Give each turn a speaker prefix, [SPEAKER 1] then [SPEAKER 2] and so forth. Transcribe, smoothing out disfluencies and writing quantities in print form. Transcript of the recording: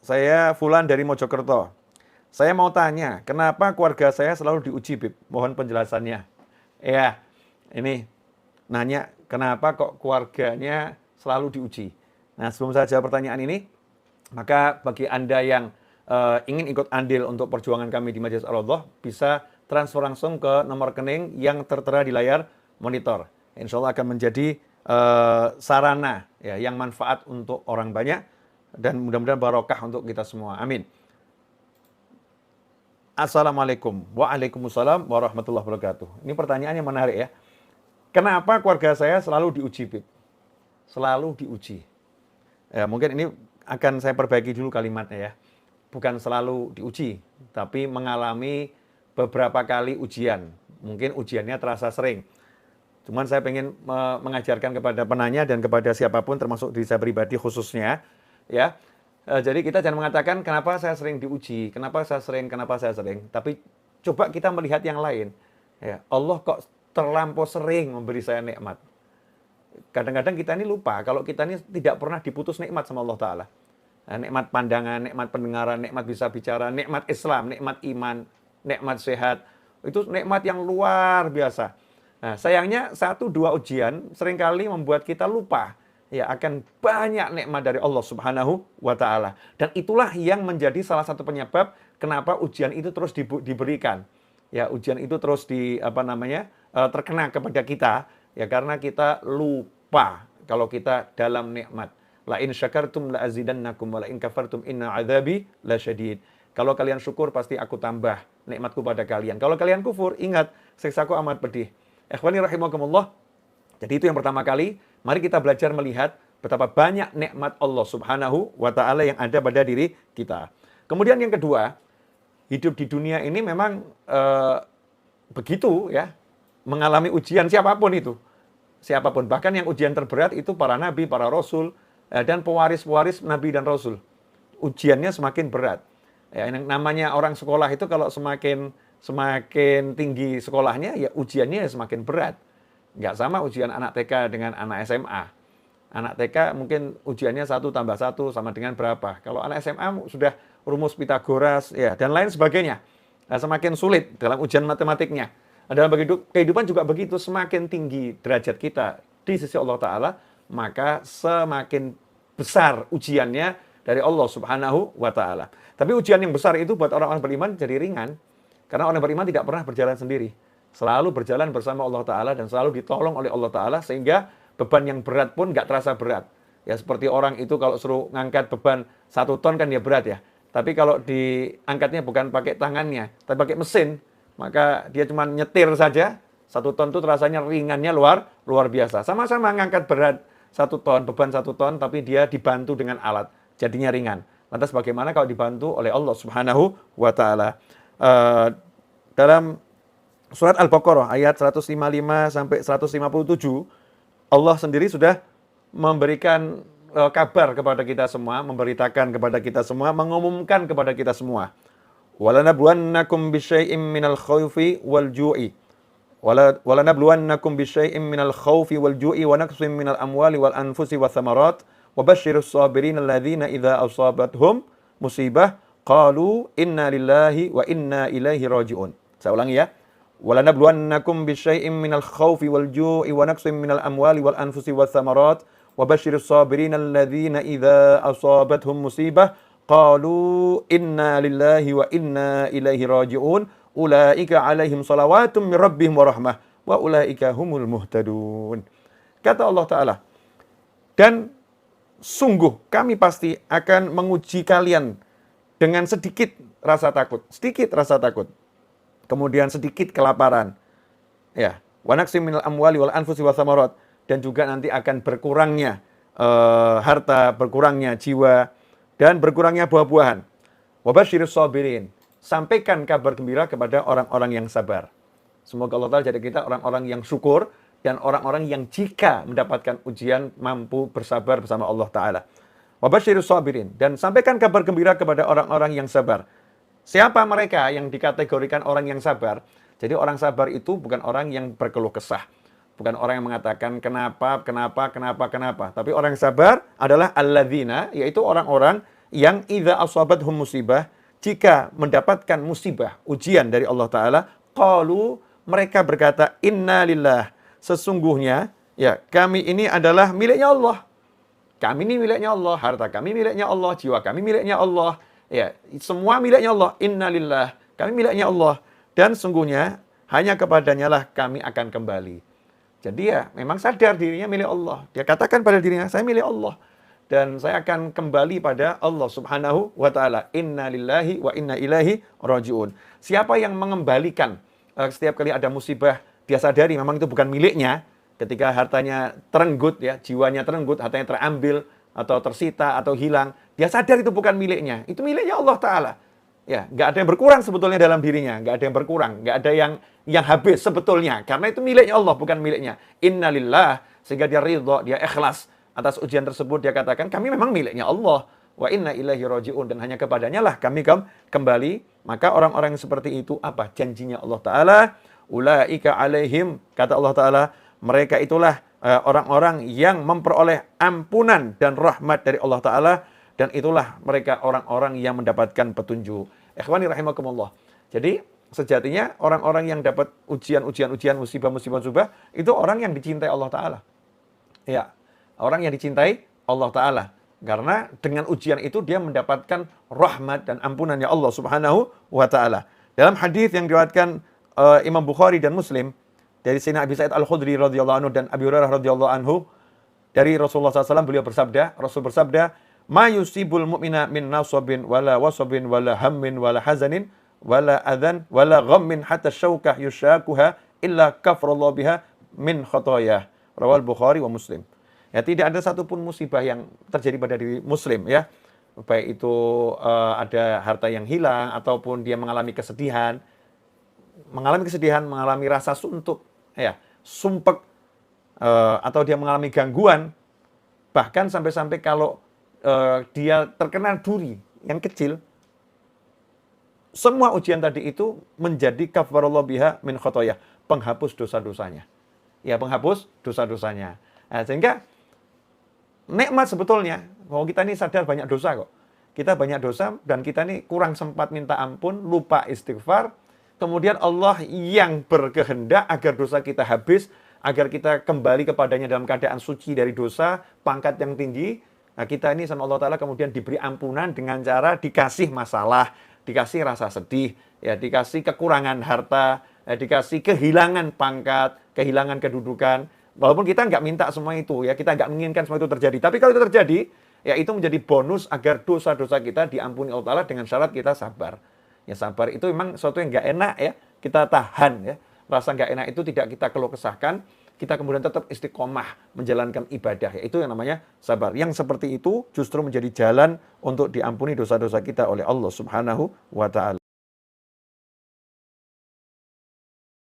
[SPEAKER 1] Saya Fulan dari Mojokerto. Saya mau tanya, kenapa keluarga saya selalu diuji, Bib? Mohon penjelasannya. Ya, ini nanya, kenapa kok keluarganya selalu diuji? Nah, sebelum saya jawab pertanyaan ini, maka bagi Anda yang ingin ikut andil untuk perjuangan kami di Majelis Al-Allah, bisa transfer langsung ke nomor rekening yang tertera di layar monitor. Insya Allah akan menjadi sarana ya, yang manfaat untuk orang banyak, dan mudah-mudahan barokah untuk kita semua. Amin. Assalamualaikum. Waalaikumsalam warahmatullahi wabarakatuh. Ini pertanyaan yang menarik ya. Kenapa keluarga saya selalu diuji, Bib? Selalu diuji. Ya, mungkin ini akan saya perbaiki dulu kalimatnya ya. Bukan selalu diuji, tapi mengalami beberapa kali ujian. Mungkin ujiannya terasa sering. Cuman saya ingin mengajarkan kepada penanya dan kepada siapapun, termasuk diri saya pribadi khususnya, ya. Jadi kita jangan mengatakan kenapa saya sering diuji, kenapa saya sering, tapi coba kita melihat yang lain. Ya, Allah kok terlampau sering memberi saya nikmat. Kadang-kadang kita ini lupa kalau kita ini tidak pernah diputus nikmat sama Allah Ta'ala. Nah, nikmat pandangan, nikmat pendengaran, nikmat bisa bicara, nikmat Islam, nikmat iman, nikmat sehat. Itu nikmat yang luar biasa. Nah, sayangnya 1-2 ujian seringkali membuat kita lupa ya akan banyak nikmat dari Allah Subhanahu wa Ta'ala. Dan itulah yang menjadi salah satu penyebab kenapa ujian itu terus diberikan. Ya, ujian itu terus terkena kepada kita ya, karena kita lupa kalau kita dalam nikmat. La in syakartum la azidannakum wa la in kafartum inna adzabi lasyadid. Kalau kalian syukur pasti aku tambah nikmatku pada kalian. Kalau kalian kufur, ingat siksaku amat pedih. Ikhwani rahimakumullah. Jadi itu yang pertama kali, mari kita belajar melihat betapa banyak nikmat Allah Subhanahu wa Ta'ala yang ada pada diri kita. Kemudian yang kedua, hidup di dunia ini memang begitu ya, mengalami ujian siapapun itu. Siapapun, bahkan yang ujian terberat itu para nabi, para rasul, dan pewaris-pewaris nabi dan rasul. Ujiannya semakin berat. Ya, yang namanya orang sekolah itu kalau semakin tinggi sekolahnya, ya ujiannya semakin berat. Nggak sama ujian anak TK dengan anak SMA. Anak TK mungkin ujiannya 1 + 1 sama dengan berapa. Kalau anak SMA sudah rumus Pitagoras ya, dan lain sebagainya. Nah, semakin sulit dalam ujian matematiknya. Nah, dalam kehidupan juga begitu, semakin tinggi derajat kita di sisi Allah Ta'ala, maka semakin besar ujiannya dari Allah Subhanahu wa Ta'ala. Tapi ujian yang besar itu buat orang-orang beriman jadi ringan. Karena orang beriman tidak pernah berjalan sendiri. Selalu berjalan bersama Allah Ta'ala dan selalu ditolong oleh Allah Ta'ala, sehingga beban yang berat pun nggak terasa berat. Ya, seperti orang itu kalau suruh ngangkat beban 1 ton kan ya berat ya. Tapi kalau diangkatnya bukan pakai tangannya, tapi pakai mesin, maka dia cuma nyetir saja, 1 ton itu rasanya ringannya luar biasa. Sama-sama ngangkat berat 1 ton, beban 1 ton, tapi dia dibantu dengan alat, jadinya ringan. Lantas bagaimana kalau dibantu oleh Allah Subhanahu wa Ta'ala? Dalam Surat Al-Baqarah ayat 155 sampai 157, Allah sendiri sudah memberikan kabar kepada kita semua, memberitakan kepada kita semua, mengumumkan kepada kita semua. Walanabluwannakum bisyai'im minal khawfi wal ju'i. Walanabluwannakum bisyai'im minal khawfi wal ju'i wa naqsim minal amwali wal anfusi wath thamarat wa basyirus sabirin alladzina idza asabathum musibah qalu inna lillahi wa inna ilaihi raji'un. Saya ulangi ya. Walanabluwannakum bisyai'im minal khawfi wal ju'i wa naqsim minal amwali wal anfusi wath thamarat wa basyirus sabirin alladzina idza asabathum musibah qalu inna lillahi wa inna ilaihi raji'un ulaika alaihim salawatum min rabbihim wa rahmah wa ulaika humul muhtadun. Kata Allah Ta'ala, dan sungguh kami pasti akan menguji kalian dengan sedikit rasa takut, kemudian sedikit kelaparan, ya, wa naqsim minal amwali wal anfusi wath thamarat, dan juga nanti akan berkurangnya harta, berkurangnya jiwa, dan berkurangnya buah-buahan. Wa basyirus sabirin, sampaikan kabar gembira kepada orang-orang yang sabar. Semoga Allah Ta'ala jadi kita orang-orang yang syukur dan orang-orang yang jika mendapatkan ujian mampu bersabar bersama Allah Ta'ala. Wa basyirus sabirin, dan sampaikan kabar gembira kepada orang-orang yang sabar. Siapa mereka yang dikategorikan orang yang sabar? Jadi orang sabar itu bukan orang yang berkeluh kesah. Bukan orang yang mengatakan kenapa. Tapi orang yang sabar adalah alladzina, yaitu orang-orang yang idza asabathum musibah, jika mendapatkan musibah, ujian dari Allah Ta'ala, qalu, mereka berkata, inna lillah, sesungguhnya ya kami ini adalah miliknya Allah. Kami ini miliknya Allah, harta kami miliknya Allah, jiwa kami miliknya Allah. Ya, semua miliknya Allah. Innalillah, kami miliknya Allah. Dan sungguhnya hanya kepadanya lah kami akan kembali. Jadi ya memang sadar dirinya milik Allah. Dia katakan pada dirinya, saya milik Allah. Dan saya akan kembali pada Allah Subhanahu wa Ta'ala. Innalillahi wa inna ilaihi raji'un. Siapa yang mengembalikan setiap kali ada musibah, dia sadari memang itu bukan miliknya. Ketika hartanya terenggut, ya, jiwanya terenggut, hartanya terambil, atau tersita, atau hilang, dia sadar itu bukan miliknya. Itu miliknya Allah Ta'ala. Ya, nggak ada yang berkurang sebetulnya dalam dirinya. Nggak ada yang berkurang. Nggak ada yang habis sebetulnya. Karena itu miliknya Allah, bukan miliknya. Innalillah, sehingga dia ridho, dia ikhlas atas ujian tersebut. Dia katakan, kami memang miliknya Allah. Wa inna ilaihi raji'un. Dan hanya kepadanya lah kami kembali. Maka orang-orang yang seperti itu, apa? Janjinya Allah Ta'ala. Ulaika alaihim, kata Allah Ta'ala, mereka itulah orang-orang yang memperoleh ampunan dan rahmat dari Allah Ta'ala. Dan itulah mereka orang-orang yang mendapatkan petunjuk. Ikhwani rahimakumullah. Jadi sejatinya orang-orang yang dapat ujian-ujian, musibah-musibah, itu orang yang dicintai Allah Ta'ala. Ya, orang yang dicintai Allah Ta'ala. Karena dengan ujian itu dia mendapatkan rahmat dan ampunannya Allah Subhanahu wa Ta'ala. Dalam hadis yang diriwayatkan Imam Bukhari dan Muslim, dari Sayyidina Abi Sa'id Al-Khudri radhiyallahu anhu dan Abi Hurairah radhiyallahu anhu, dari Rasulullah SAW, beliau bersabda, Rasul bersabda, "Ma yusibul mu'mina min nasabin wala wasabin wala hammin wala hazanin wala adhan wala ghammin hatta syaukah yushakuha illa kafrallahu biha min khotoyah." Rawal Bukhari wa Muslim. Ya, tidak ada satupun musibah yang terjadi pada diri Muslim, ya. Baik itu ada harta yang hilang ataupun dia mengalami kesedihan, mengalami rasa suntuk, ya, sumpek, atau dia mengalami gangguan, bahkan sampai-sampai kalau dia terkena duri yang kecil, semua ujian tadi itu menjadi kafarallahu biha min khotoyah, penghapus dosa-dosanya. Ya, penghapus dosa-dosanya. Nah, sehingga nikmat sebetulnya, bahwa kita ini sadar banyak dosa kok. Kita banyak dosa dan kita ini kurang sempat minta ampun, lupa istighfar. Kemudian Allah yang berkehendak agar dosa kita habis, agar kita kembali kepadanya dalam keadaan suci dari dosa, pangkat yang tinggi. Nah, kita ini sama Allah Ta'ala kemudian diberi ampunan dengan cara dikasih masalah, dikasih rasa sedih, ya, dikasih kekurangan harta, dikasih kehilangan pangkat, kehilangan kedudukan. Walaupun kita nggak minta semua itu, ya, kita nggak menginginkan semua itu terjadi. Tapi kalau itu terjadi, ya itu menjadi bonus agar dosa-dosa kita diampuni Allah Ta'ala dengan syarat kita sabar. Ya, sabar itu memang sesuatu yang nggak enak, ya, kita tahan, ya. Rasa nggak enak itu tidak kita keluh kesahkan, kita kemudian tetap istiqomah menjalankan ibadah, ya, itu yang namanya sabar. Yang seperti itu justru menjadi jalan untuk diampuni dosa-dosa kita oleh Allah Subhanahu wa Ta'ala.